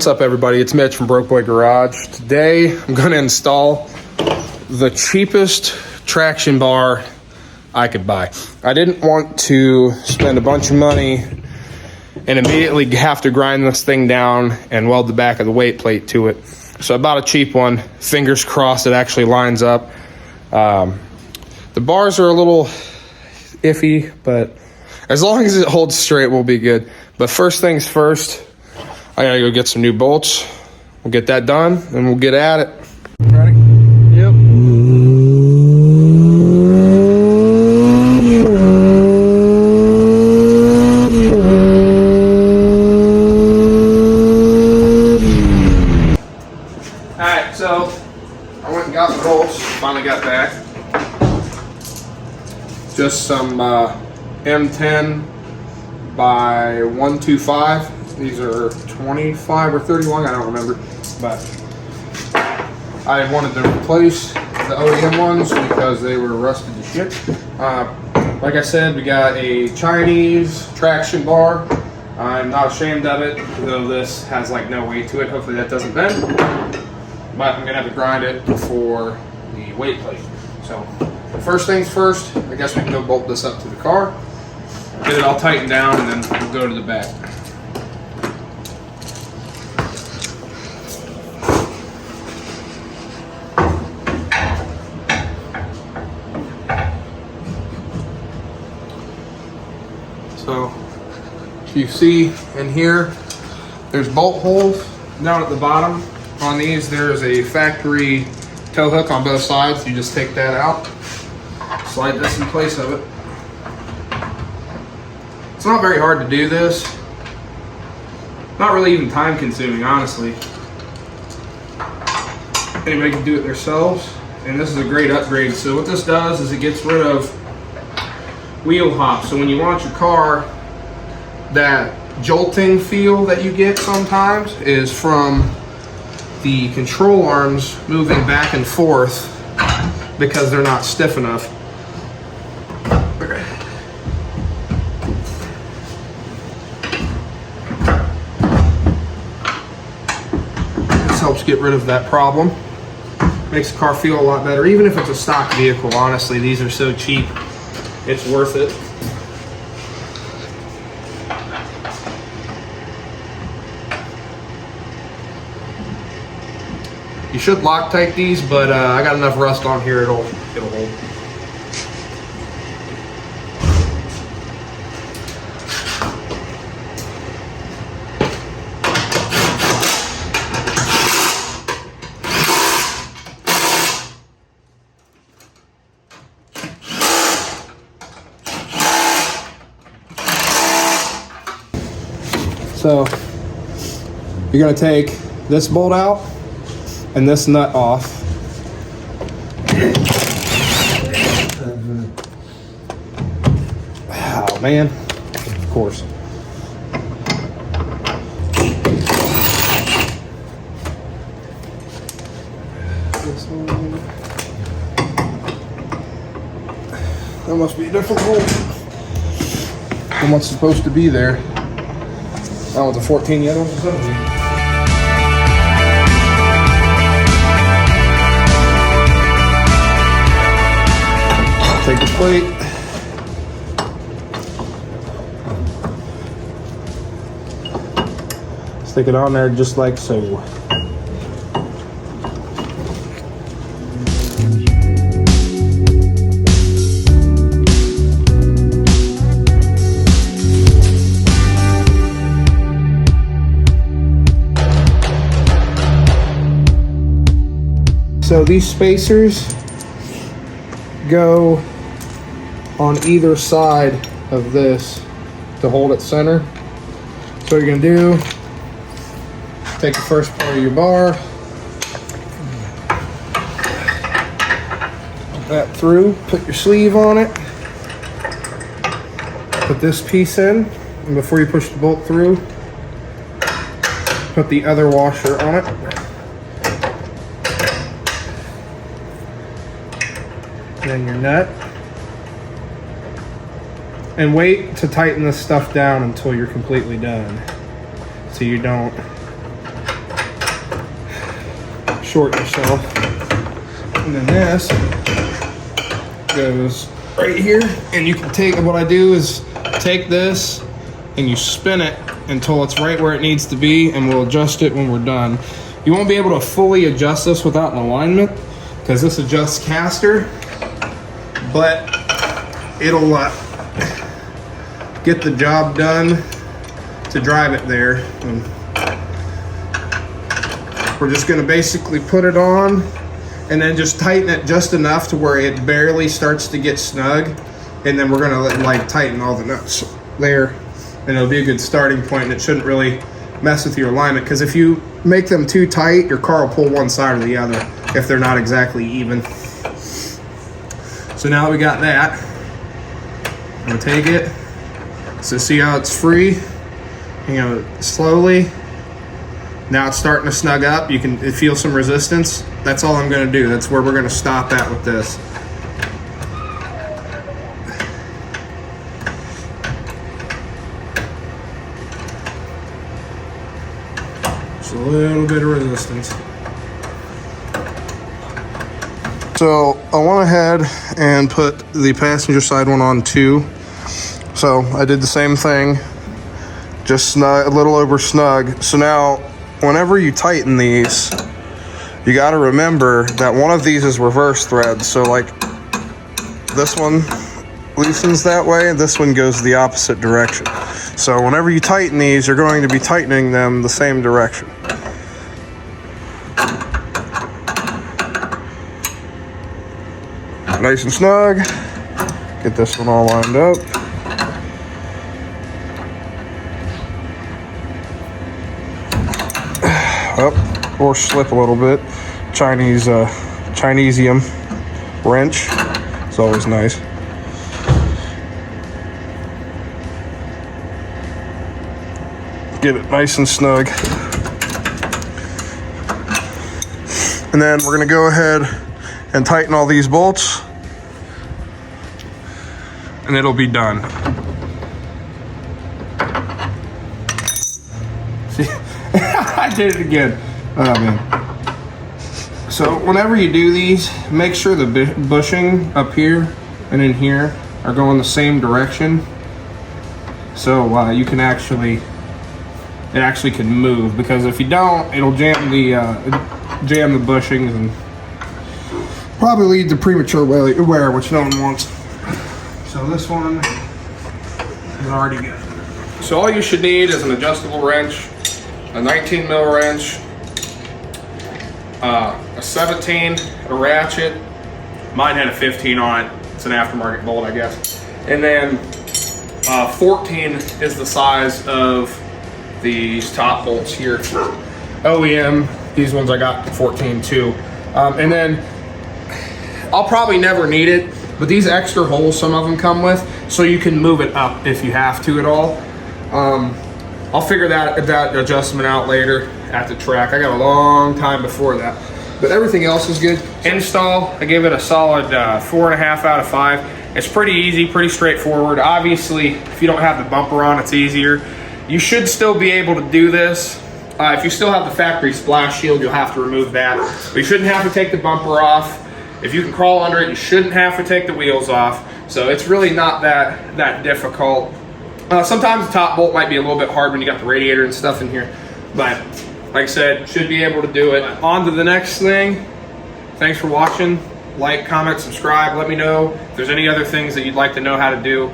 What's up, everybody? It's Mitch from Broke Boy Garage. Today I'm going to install the cheapest traction bar I could buy. I didn't want to spend a bunch of money and immediately have to grind this thing down and weld the back of the weight plate to it. So I bought a cheap one. Fingers crossed it actually lines up. The bars are a little iffy, but as long as it holds straight, we'll be good. But first things first, I gotta go get some new bolts. We'll get that done and we'll get at it. Ready? Yep. Alright, so I went and got the bolts, finally got back. Just some M10 by 125. These are 25 or 30 long, I don't remember, but I wanted to replace the OEM ones because they were rusted to shit. Like I said, we got a Chinese traction bar. I'm not ashamed of it, though this has like no weight to it. Hopefully that doesn't bend, but I'm gonna have to grind it for the weight plate. So first things first, I guess we can go bolt this up to the car, get it all tightened down, and then we'll go to the back. So if you see in here, there's bolt holes down at the bottom. On these, there's a factory tow hook on both sides. You just take that out, slide this in place of it. It's not very hard to do this. Not really even time consuming, honestly. Anybody can do it themselves, and this is a great upgrade. So what this does is it gets rid of wheel hop. So when you launch your car, that jolting feel that you get sometimes is from the control arms moving back and forth because they're not stiff enough. This helps get rid of that problem. Makes the car feel a lot better, even if it's a stock vehicle. Honestly, these are so cheap. It's worth it. You should Loctite these, but I got enough rust on here, it'll hold. So you're going to take this bolt out and this nut off. Oh man, of course. This one. That must be a different bolt than what's supposed to be there. That one's a 14, the other one's a 17. Take the plate. Stick it on there just like so. So these spacers go on either side of this to hold it center. So what you're gonna do, take the first part of your bar, put that through, put your sleeve on it, put this piece in, and before you push the bolt through, put the other washer on it. Then your nut, and wait to tighten this stuff down until you're completely done, so you don't short yourself. And then this goes right here. And you can take, what I do is take this and you spin it until it's right where it needs to be, and we'll adjust it when we're done. You won't be able to fully adjust this without an alignment because this adjusts caster, but it'll get the job done to drive it there. And we're just gonna basically put it on and then just tighten it just enough to where it barely starts to get snug. And then we're gonna like tighten all the nuts there, and it'll be a good starting point, and it shouldn't really mess with your alignment, because if you make them too tight, your car will pull one side or the other if they're not exactly even. So now that we got that, I'm gonna take it. So see how it's free? You know, slowly. Now it's starting to snug up. You can feel some resistance. That's all I'm gonna do. That's where we're gonna stop at with this. Just a little bit of resistance. So I went ahead and put the passenger side one on too. So I did the same thing, just snug, a little over snug. So now, whenever you tighten these, you got to remember that one of these is reverse thread. So like this one loosens that way, and this one goes the opposite direction. So whenever you tighten these, you're going to be tightening them the same direction. Nice and snug. Get this one all lined up. Up or slip a little bit. Chinesium wrench. It's always nice. Get it nice and snug. And then we're gonna go ahead and tighten all these bolts, and it'll be done. See, I did it again. Oh man. So whenever you do these, make sure the bushing up here and in here are going the same direction, so you can it actually can move, because if you don't, it'll jam the bushings and probably lead to premature wear, which no one wants. So this one is already good. So all you should need is an adjustable wrench, a 19 mil wrench, a 17, a ratchet. Mine had a 15 on it. It's an aftermarket bolt, I guess. And then 14 is the size of these top bolts here. OEM, these ones I got 14 too. And then I'll probably never need it, but these extra holes some of them come with, so you can move it up if you have to at all. I'll figure that adjustment out later at the track. I got a long time before that, but everything else is good. Install, I give it a solid 4.5 out of 5. It's pretty easy, pretty straightforward. Obviously, if you don't have the bumper on, it's easier. You should still be able to do this. If you still have the factory splash shield, you'll have to remove that. But you shouldn't have to take the bumper off. If you can crawl under it, you shouldn't have to take the wheels off. So it's really not that difficult. Sometimes the top bolt might be a little bit hard when you got the radiator and stuff in here. But like I said, should be able to do it. On to the next thing. Thanks for watching. Like, comment, subscribe. Let me know if there's any other things that you'd like to know how to do.